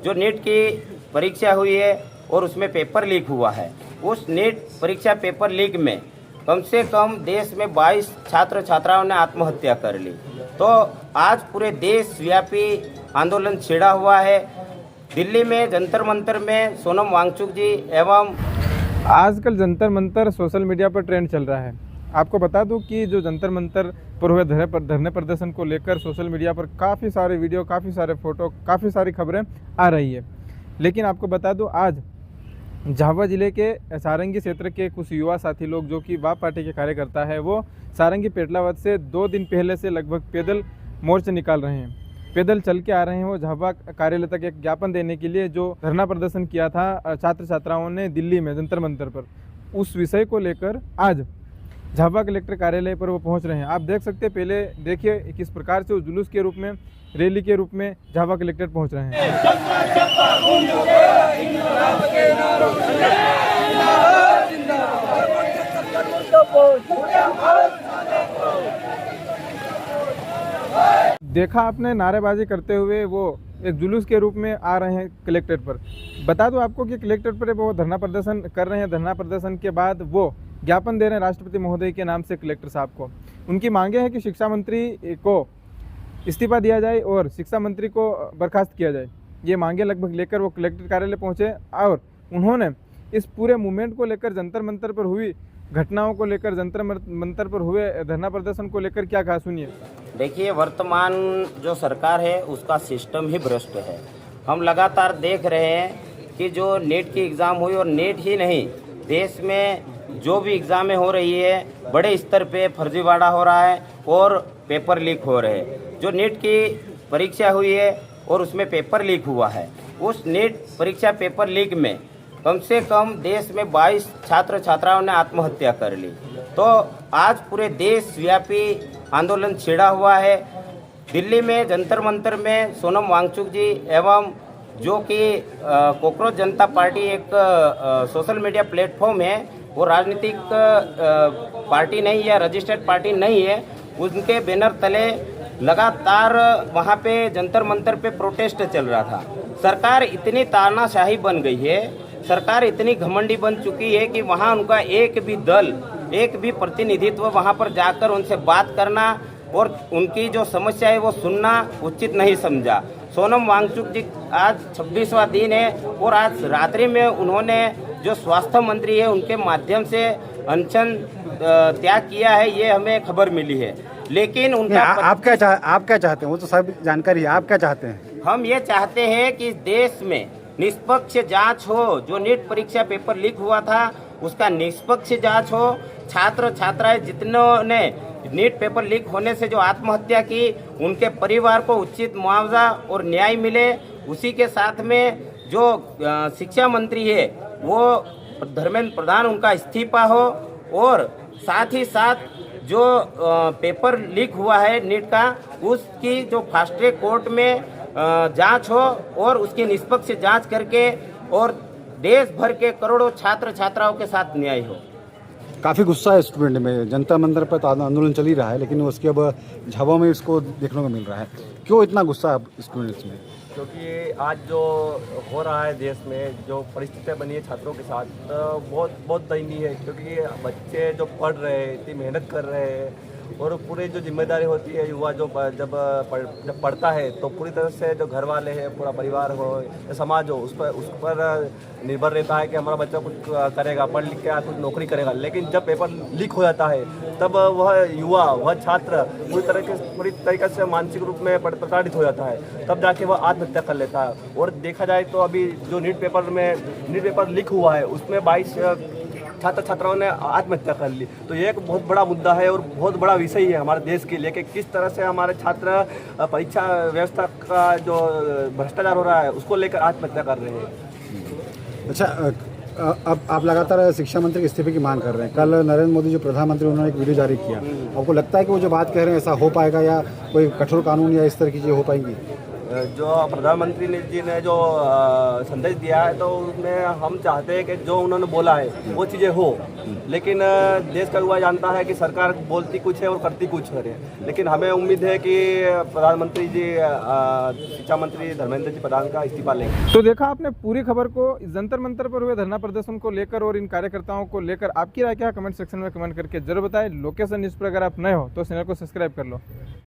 जो नीट की परीक्षा हुई है और उसमें पेपर लीक हुआ है, उस नीट परीक्षा पेपर लीक में कम से कम देश में 22 छात्र छात्राओं ने आत्महत्या कर ली। तो आज पूरे देश व्यापी आंदोलन छिड़ा हुआ है। दिल्ली में जंतर मंतर में सोनम वांगचुक जी एवं आजकल जंतर मंतर सोशल मीडिया पर ट्रेंड चल रहा है। आपको बता दूं कि जो जंतर मंतर पर हुए धरने प्रदर्शन को लेकर सोशल मीडिया पर काफ़ी सारे वीडियो, काफ़ी सारे फोटो, काफ़ी सारी खबरें आ रही है। लेकिन आपको बता दूं आज झाबुआ जिले के सारंगी क्षेत्र के कुछ युवा साथी लोग जो कि वाप पार्टी के कार्यकर्ता है, वो सारंगी पेटलावद से 2 दिन पहले से लगभग पैदल मोर्चा निकाल रहे हैं, पैदल चल के आ रहे हैं। वो झाबुआ कार्यालय तक एक ज्ञापन देने के लिए जो धरना प्रदर्शन किया था छात्र छात्राओं ने दिल्ली में जंतर मंतर पर, उस विषय को लेकर आज झाबुआ कलेक्टर कार्यालय पर वो पहुंच रहे हैं। आप देख सकते हैं, पहले देखिए किस प्रकार से वो जुलूस के रूप में, रैली के रूप में झाबुआ कलेक्टर पहुंच रहे हैं। देखा आपने नारेबाजी करते हुए वो एक जुलूस के रूप में आ रहे हैं कलेक्ट्रेट पर। बता दूं आपको कि कलेक्ट्रेट पर वो धरना प्रदर्शन कर रहे हैं। धरना प्रदर्शन के बाद वो ज्ञापन दे रहे हैं राष्ट्रपति महोदय के नाम से कलेक्टर साहब को। उनकी मांगे हैं कि शिक्षा मंत्री को इस्तीफा दिया जाए और शिक्षा मंत्री को बर्खास्त किया जाए। ये मांगे लगभग लेकर वो कलेक्टर कार्यालय पहुंचे और उन्होंने इस पूरे मूवमेंट को लेकर, जंतर मंतर पर हुई घटनाओं को लेकर, जंतर मंतर पर हुए धरना प्रदर्शन को लेकर क्या कहा, सुनिए। देखिए, वर्तमान जो सरकार है उसका सिस्टम ही भ्रष्ट है। हम लगातार देख रहे हैं कि जो नीट की एग्ज़ाम हुई, और नीट ही नहीं, देश में जो भी एग्ज़ामें हो रही है बड़े स्तर पे फर्जीवाड़ा हो रहा है और पेपर लीक हो रहे हैं। जो नीट की परीक्षा हुई है और उसमें पेपर लीक हुआ है, उस नीट परीक्षा पेपर लीक में कम से कम देश में 22 छात्र छात्राओं ने आत्महत्या कर ली। तो आज पूरे देश व्यापी आंदोलन छिड़ा हुआ है। दिल्ली में जंतर मंतर में सोनम वांगचुक जी एवं जो कि कॉकरोच जनता पार्टी एक सोशल मीडिया प्लेटफॉर्म है, वो राजनीतिक पार्टी नहीं है, रजिस्टर्ड पार्टी नहीं है, उनके बैनर तले लगातार वहाँ पे जंतर मंतर पे प्रोटेस्ट चल रहा था। सरकार इतनी तानाशाही बन गई है, सरकार इतनी घमंडी बन चुकी है कि वहाँ उनका एक भी दल, एक भी प्रतिनिधित्व वहाँ पर जाकर उनसे बात करना और उनकी जो समस्या है वो सुनना उचित नहीं समझा। सोनम वांगचुक जी आज 26वां दिन है और आज रात्रि में उन्होंने जो स्वास्थ्य मंत्री है उनके माध्यम से अनशन त्याग किया है, ये हमें खबर मिली है। लेकिन उनका आप क्या चाहते हैं? वो तो सब जानकारी है, आप क्या चाहते हैं? हम ये चाहते हैं कि देश में निष्पक्ष जांच हो। जो नीट परीक्षा पेपर लीक हुआ था उसका निष्पक्ष जांच हो। छात्र छात्राएं जितनों ने नीट पेपर लीक होने से जो आत्महत्या की, उनके परिवार को उचित मुआवजा और न्याय मिले। उसी के साथ में जो शिक्षा मंत्री है वो धर्मेंद्र प्रधान, उनका इस्तीफा हो, और साथ ही साथ जो पेपर लीक हुआ है नीट का, उसकी जो फास्ट ट्रैक कोर्ट में जांच हो और उसकी निष्पक्ष जांच करके और देश भर के करोड़ों छात्र छात्राओं के साथ न्याय हो। काफ़ी गुस्सा है स्टूडेंट में। जनता मंदिर पर तो आंदोलन चल ही रहा है, लेकिन उसके अब झाबुआ में इसको देखने को मिल रहा है। क्यों इतना गुस्सा है स्टूडेंट्स में? क्योंकि आज जो हो रहा है देश में, जो परिस्थितियाँ बनी है छात्रों के साथ, बहुत दयनीय है। क्योंकि बच्चे जो पढ़ रहे हैं, इतनी मेहनत कर रहे हैं, और पूरी जो जिम्मेदारी होती है युवा जो जब पढ़ता है तो पूरी तरह से जो घर वाले हैं, पूरा परिवार हो या समाज हो, उस पर निर्भर रहता है कि हमारा बच्चा कुछ करेगा, पढ़ लिख के कुछ नौकरी करेगा। लेकिन जब पेपर लीक हो जाता है तब वह युवा, वह छात्र पूरी तरीके से मानसिक रूप में प्रताड़ित हो जाता है। तब जाके वह आत्महत्या कर लेता है। और देखा जाए तो अभी जो नीट पेपर लीक हुआ है उसमें 22 छात्र छात्राओं ने आत्महत्या कर ली। तो ये एक बहुत बड़ा मुद्दा है और बहुत बड़ा विषय है हमारे देश के लिए कि किस तरह से हमारे छात्र परीक्षा व्यवस्था का जो भ्रष्टाचार हो रहा है उसको लेकर आत्महत्या कर रहे हैं। अच्छा, अब आप लगातार शिक्षा मंत्री के इस्तीफे की मांग कर रहे हैं। कल नरेंद्र मोदी जो प्रधानमंत्री, उन्होंने एक वीडियो जारी किया। आपको लगता है कि वो जो बात कह रहे हैं ऐसा हो पाएगा, या कोई कठोर कानून या इस तरह की चीज़ें हो पाएंगी? जो प्रधानमंत्री जी ने जो संदेश दिया है, तो उसमें हम चाहते हैं कि जो उन्होंने बोला है वो चीज़ें हो, लेकिन देश का युवा जानता है कि सरकार बोलती कुछ है और करती कुछ है। लेकिन हमें उम्मीद है कि प्रधानमंत्री जी शिक्षा मंत्री धर्मेंद्र जी प्रधान का इस्तीफा लेंगे। तो देखा आपने पूरी खबर को, जंतर मंतर पर हुए धरना प्रदर्शन को लेकर और इन कार्यकर्ताओं को लेकर आपकी राय क्या, कमेंट सेक्शन में कमेंट करके जरूर बताएं। लोकेशन न्यूज़ पर अगर आप नए हो तो चैनल को सब्सक्राइब कर लो।